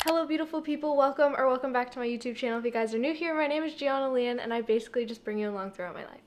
Hello beautiful people, welcome back to my YouTube channel. If you guys are new here, my name is Gianna Leanne and I basically just bring you along throughout my life.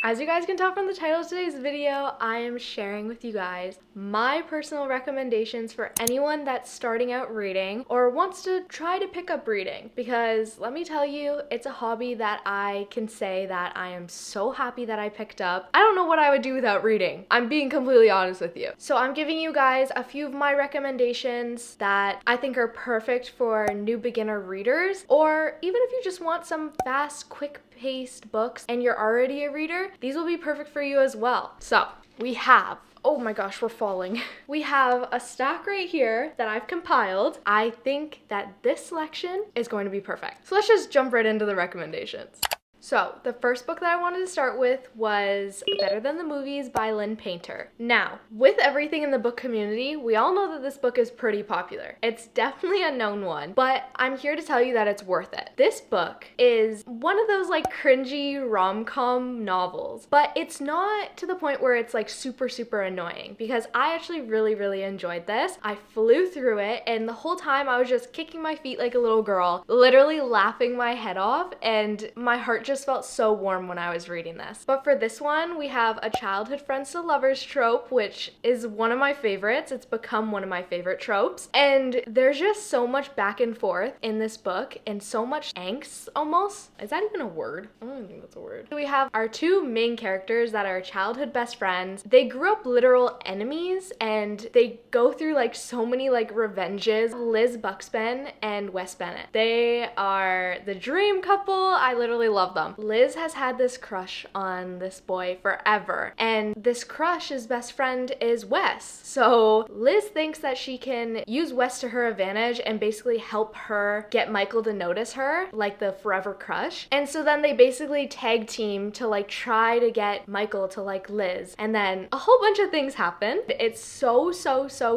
As you guys can tell from the title of today's video, I am sharing with you guys my personal recommendations for anyone that's starting out reading or wants to try to pick up reading. Because let me tell you, it's a hobby that I can say that I am so happy that I picked up. I don't know what I would do without reading. I'm being completely honest with you. So I'm giving you guys a few of my recommendations that I think are perfect for new beginner readers, or even if you just want some fast, quick-paced books and you're already a reader, these will be perfect for you as well. So we have, oh my gosh, we're falling. We have a stack right here that I've compiled. I think that this selection is going to be perfect. So let's just jump right into the recommendations. So the first book that I wanted to start with was Better Than the Movies by Lynn Painter. Now, with everything in the book community, we all know that this book is pretty popular. It's definitely a known one, but I'm here to tell you that it's worth it. This book is one of those like cringy rom-com novels, but it's not to the point where it's like super annoying, because I actually really enjoyed this. I flew through it, and the whole time I was just kicking my feet like a little girl, literally laughing my head off, and my heart just felt so warm when I was reading this. But for this one, we have a childhood friends to lovers trope, which is one of my favorites. It's become one of my favorite tropes. And there's just so much back and forth in this book and so much angst almost. Is that even a word? I don't think that's a word. We have our two main characters that are childhood best friends. They grew up literal enemies and they go through like so many like revenges. Liz Buxbaum and Wes Bennett. They are the dream couple. I literally love them. Liz has had this crush on this boy forever, and this crush's best friend is Wes. So Liz thinks that she can use Wes to her advantage and basically help her get Michael to notice her, like the forever crush. And so then they basically tag team to like try to get Michael to like Liz, and then a whole bunch of things happen. It's so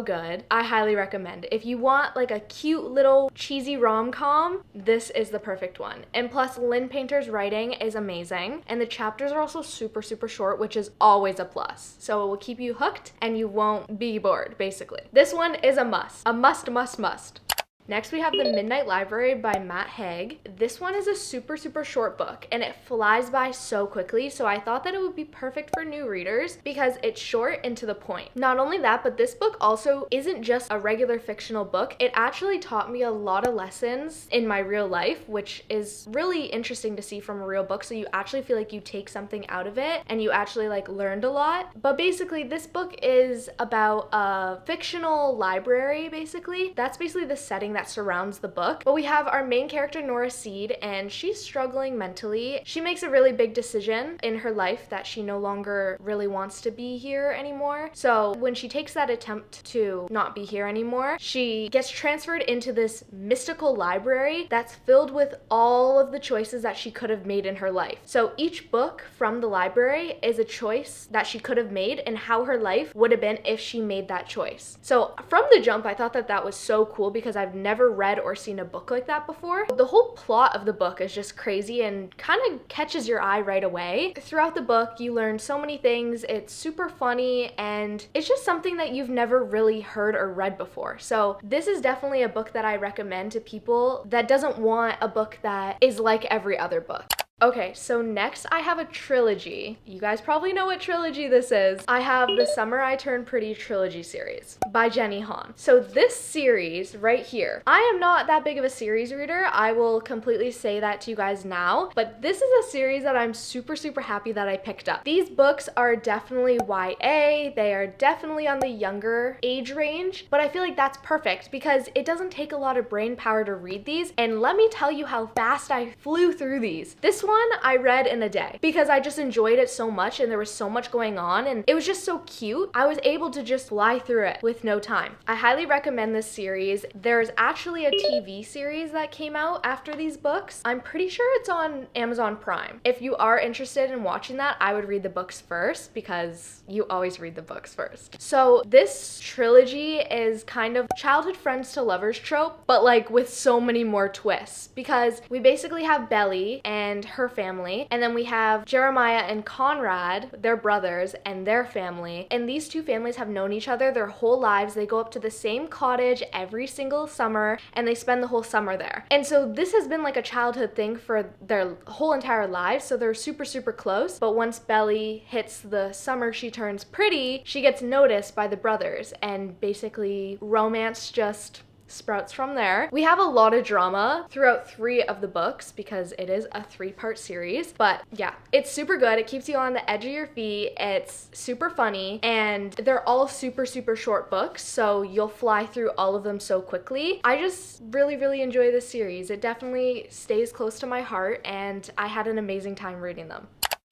good. I highly recommend it. If you want like a cute little cheesy rom-com, this is the perfect one. And plus Lynn Painter's writing is amazing, and the chapters are also super short, which is always a plus. So it will keep you hooked and you won't be bored, basically. This one is a must. A must. Next, we have The Midnight Library by Matt Haig. This one is a super short book, and it flies by so quickly, so I thought that it would be perfect for new readers because it's short and to the point. Not only that, but this book also isn't just a regular fictional book. It actually taught me a lot of lessons in my real life, which is really interesting to see from a real book, so you actually feel like you take something out of it and you actually like learned a lot. But basically, this book is about a fictional library, basically. That's basically the setting that surrounds the book. But we have our main character, Nora Seed, and she's struggling mentally. She makes a really big decision in her life that she no longer really wants to be here anymore. So when she takes that attempt to not be here anymore, she gets transferred into this mystical library that's filled with all of the choices that she could have made in her life. So each book from the library is a choice that she could have made and how her life would have been if she made that choice. So from the jump, I thought that that was so cool because I've never read or seen a book like that before. The whole plot of the book is just crazy and kind of catches your eye right away. Throughout the book, you learn so many things. It's super funny and it's just something that you've never really heard or read before. So this is definitely a book that I recommend to people that doesn't want a book that is like every other book. Okay, so next I have a trilogy. You guys probably know what trilogy this is. I have the Summer I Turned Pretty trilogy series by Jenny Han. So this series right here, I am not that big of a series reader. I will completely say that to you guys now, but this is a series that I'm super happy that I picked up. These books are definitely YA. They are definitely on the younger age range, but I feel like that's perfect because it doesn't take a lot of brain power to read these. And let me tell you how fast I flew through these. This one I read in a day because I just enjoyed it so much and there was so much going on and it was just so cute. I was able to just fly through it with no time. I highly recommend this series. There's actually a TV series that came out after these books. I'm pretty sure it's on Amazon Prime. If you are interested in watching that, I would read the books first because you always read the books first. So this trilogy is kind of childhood friends to lovers trope, but like with so many more twists because we basically have Belly and her family. And then we have Jeremiah and Conrad, their brothers, and their family. And these two families have known each other their whole lives. They go up to the same cottage every single summer, and they spend the whole summer there. And so this has been like a childhood thing for their whole entire lives, so they're super, super close. But once Belly hits the summer she turns pretty, she gets noticed by the brothers, and basically romance just sprouts from there. We have a lot of drama throughout 3 of the books because it is a 3-part series, but yeah, it's super good. It keeps you on the edge of your feet. It's super funny, and they're all super, super short books, so you'll fly through all of them so quickly. I just really, really enjoy this series. It definitely stays close to my heart, and I had an amazing time reading them.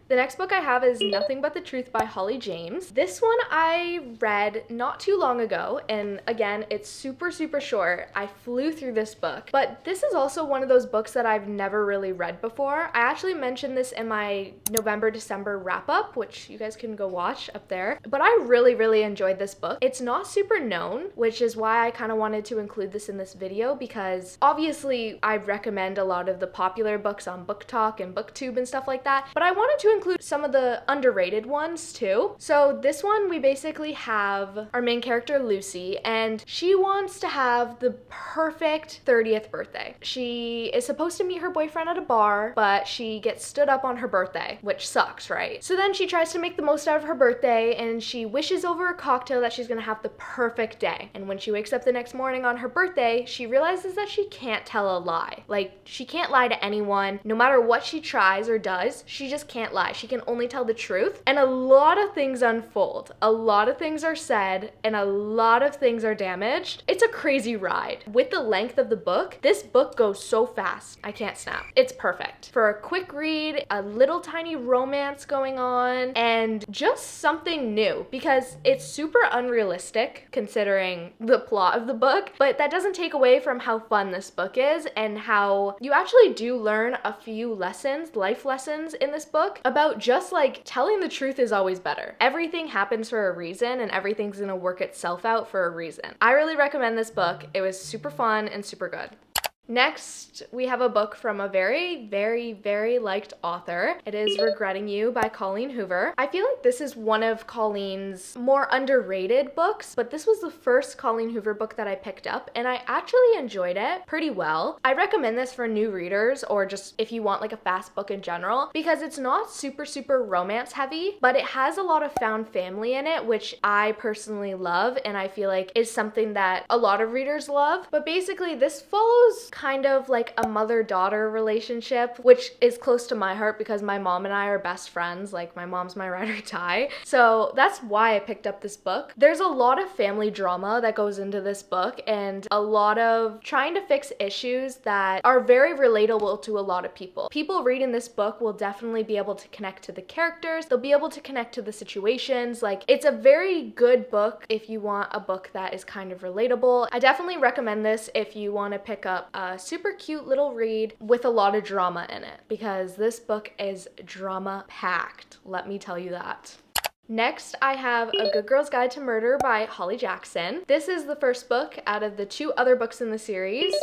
The next book I have is Nothing But the Truth by Holly James. This one I read not too long ago, and again, it's super, super short. I flew through this book, but this is also one of those books that I've never really read before. I actually mentioned this in my November-December wrap-up, which you guys can go watch up there, but I really, really enjoyed this book. It's not super known, which is why I kind of wanted to include this in this video, because obviously I recommend a lot of the popular books on Book Talk and BookTube and stuff like that, but I wanted to include some of the underrated ones too. So this one, we basically have our main character Lucy, and she wants to have the perfect 30th birthday. She is supposed to meet her boyfriend at a bar, but she gets stood up on her birthday, which sucks, right? So then she tries to make the most out of her birthday, and she wishes over a cocktail that she's gonna have the perfect day. And when she wakes up the next morning on her birthday, she realizes that she can't tell a lie. Like, she can't lie to anyone. No matter what she tries or does, she just can't lie. She can only tell the truth, and a lot of things unfold. A lot of things are said, and a lot of things are damaged. It's a crazy ride. With the length of the book, this book goes so fast. I can't snap. It's perfect for a quick read, a little tiny romance going on, and just something new, because it's super unrealistic considering the plot of the book, but that doesn't take away from how fun this book is and how you actually do learn a few lessons, life lessons in this book about just like telling the truth is always better. Everything happens for a reason, and everything's gonna work itself out for a reason. I really recommend this book. It was super fun and super good. Next, we have a book from a very, very, very liked author. It is Regretting You by Colleen Hoover. I feel like this is one of Colleen's more underrated books, but this was the first Colleen Hoover book that I picked up, and I actually enjoyed it pretty well. I recommend this for new readers, or just if you want like a fast book in general, because it's not super, super romance heavy, but it has a lot of found family in it, which I personally love, and I feel like is something that a lot of readers love. But basically, this follows kind of like a mother-daughter relationship, which is close to my heart because my mom and I are best friends. Like, my mom's my ride or die. So that's why I picked up this book. There's a lot of family drama that goes into this book, and a lot of trying to fix issues that are very relatable to a lot of people. People reading this book will definitely be able to connect to the characters. They'll be able to connect to the situations. Like, it's a very good book if you want a book that is kind of relatable. I definitely recommend this if you want to pick up a super cute little read with a lot of drama in it, because this book is drama packed, let me tell you that. Next, I have A Good Girl's Guide to Murder by Holly Jackson. This is the first book out of the 2 other books in the series,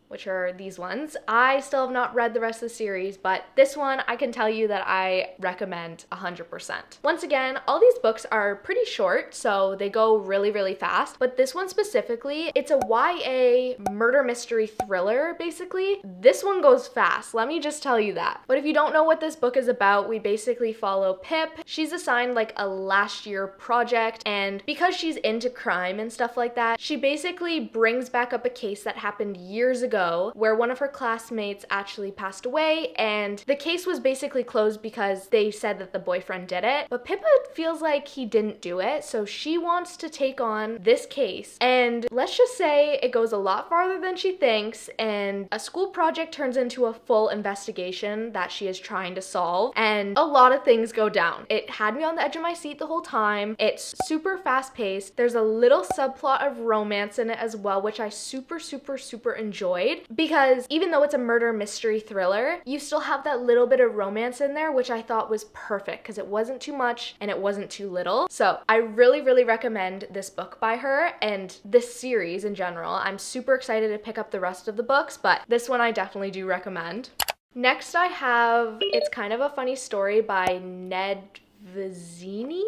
which are these ones. I still have not read the rest of the series, but this one I can tell you that I recommend 100%. Once again, all these books are pretty short, so they go really, really fast, but this one specifically, it's a YA murder mystery thriller, basically. This one goes fast, let me just tell you that. But if you don't know what this book is about, we basically follow Pip. She's assigned like a last year project, and because she's into crime and stuff like that, she basically brings back up a case that happened years ago where one of her classmates actually passed away, and the case was basically closed because they said that the boyfriend did it, but Pippa feels like he didn't do it, so she wants to take on this case, and let's just say it goes a lot farther than she thinks, and a school project turns into a full investigation that she is trying to solve, and a lot of things go down. It had me on the edge of my seat the whole time. It's super fast paced. There's a little subplot of romance in it as well, which I super, super, super enjoyed, because even though it's a murder mystery thriller, you still have that little bit of romance in there, which I thought was perfect because it wasn't too much and it wasn't too little. So I really, really recommend this book by her and this series in general. I'm super excited to pick up the rest of the books, but this one I definitely do recommend. Next I have It's Kind of a Funny Story by Ned Vizzini.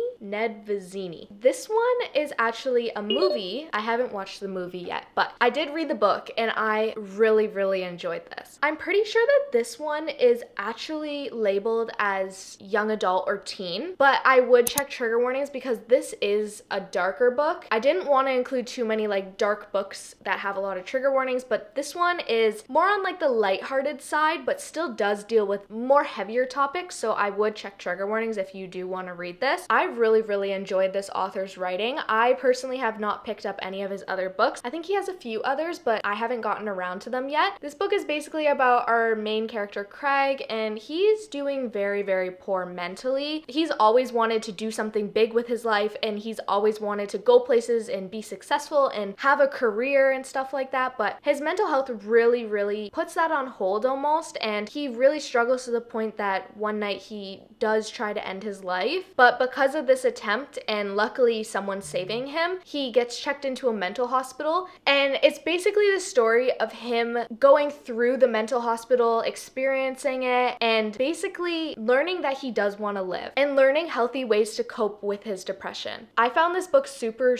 This one is actually a movie. I haven't watched the movie yet, but I did read the book and I really enjoyed this. I'm pretty sure that this one is actually labeled as young adult or teen, but I would check trigger warnings because this is a darker book. I didn't want to include too many like dark books that have a lot of trigger warnings, but this one is more on like the lighthearted side, but still does deal with more heavier topics, so I would check trigger warnings if you do want to read this. I really enjoyed this author's writing. I personally have not picked up any of his other books. I think he has a few others, but I haven't gotten around to them yet. This book is basically about our main character Craig, and he's doing very poor mentally. He's always wanted to do something big with his life, and he's always wanted to go places and be successful and have a career and stuff like that, but his mental health really puts that on hold almost, and he really struggles to the point that one night he does try to end his life. But because of this attempt, and luckily someone saving him, he gets checked into a mental hospital. And it's basically the story of him going through the mental hospital, experiencing it, and basically learning that he does want to live and learning healthy ways to cope with his depression. I found this book super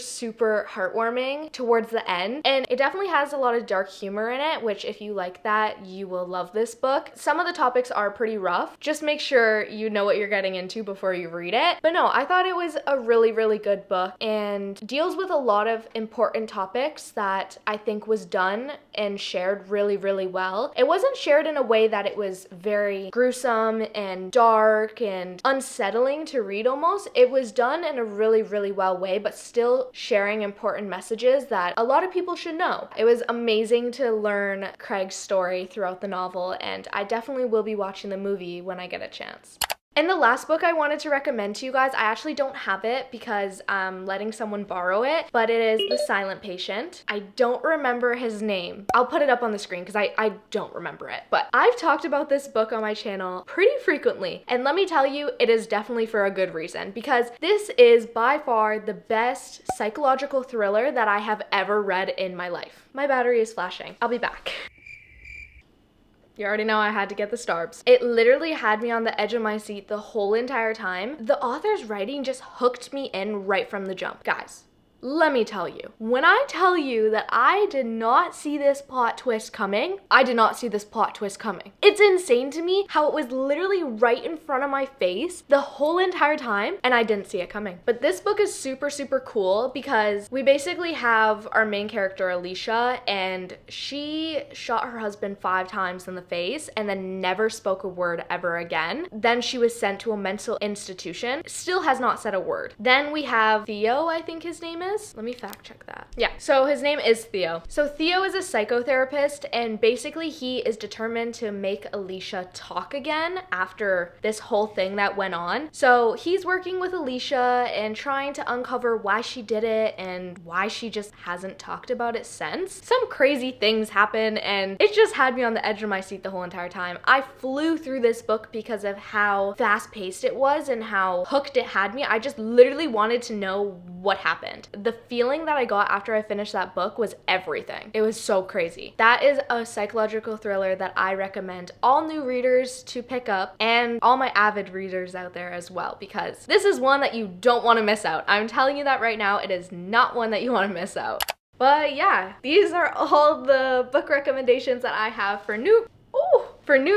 heartwarming towards the end, and it definitely has a lot of dark humor in it, which if you like that, you will love this book. Some of the topics are pretty rough. Just make sure you know what you're getting into before you read it. But no, I thought it was a really good book and deals with a lot of important topics that I think was done and shared really well. It wasn't shared in a way that it was very gruesome and dark and unsettling to read almost. It was done in a really well way, but still sharing important messages that a lot of people should know. It was amazing to learn Craig's story throughout the novel, and I definitely will be watching the movie when I get a chance. And the last book I wanted to recommend to you guys, I actually don't have it because I'm letting someone borrow it, but it is The Silent Patient. I don't remember his name. I'll put it up on the screen because I don't remember it. But I've talked about this book on my channel pretty frequently, and let me tell you, it is definitely for a good reason, because this is by far the best psychological thriller that I have ever read in my life. My battery is flashing. I'll be back. You already know I had to get the starbs. It literally had me on the edge of my seat the whole entire time. The author's writing just hooked me in right from the jump. Guys, let me tell you, when I tell you that I did not see this plot twist coming, I did not see this plot twist coming. It's insane to me how it was literally right in front of my face the whole entire time and I didn't see it coming. But this book is super cool because we basically have our main character Alicia, and she shot her husband 5 times in the face and then never spoke a word ever again. Then she was sent to a mental institution, still has not said a word. Then we have Theo, I think his name is. Let me fact check that. Yeah, so his name is Theo. So Theo is a psychotherapist, and basically he is determined to make Alicia talk again after this whole thing that went on. So he's working with Alicia and trying to uncover why she did it and why she just hasn't talked about it since. Some crazy things happen, and it just had me on the edge of my seat the whole entire time. I flew through this book because of how fast-paced it was and how hooked it had me. I just literally wanted to know what happened. The feeling that I got after I finished that book was everything. It was so crazy. That is a psychological thriller that I recommend all new readers to pick up, and all my avid readers out there as well, because this is one that you don't want to miss out. I'm telling you that right now, it is not one that you want to miss out. But yeah, these are all the book recommendations that I have for new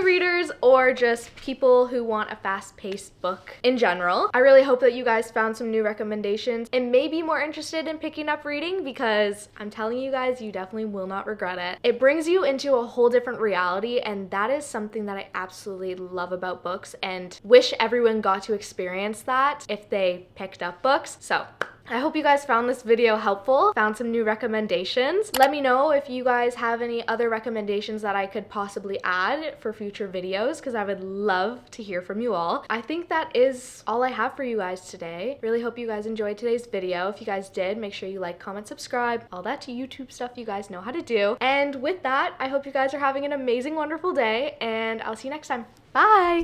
readers or just people who want a fast-paced book in general. I really hope that you guys found some new recommendations and may be more interested in picking up reading, because I'm telling you guys, you definitely will not regret it. It brings you into a whole different reality, and that is something that I absolutely love about books and wish everyone got to experience that if they picked up books. So I hope you guys found this video helpful, found some new recommendations. Let me know if you guys have any other recommendations that I could possibly add for future videos, because I would love to hear from you all. I think that is all I have for you guys today. Really hope you guys enjoyed today's video. If you guys did, make sure you like, comment, subscribe, all that to YouTube stuff you guys know how to do. And with that, I hope you guys are having an amazing, wonderful day, and I'll see you next time. Bye!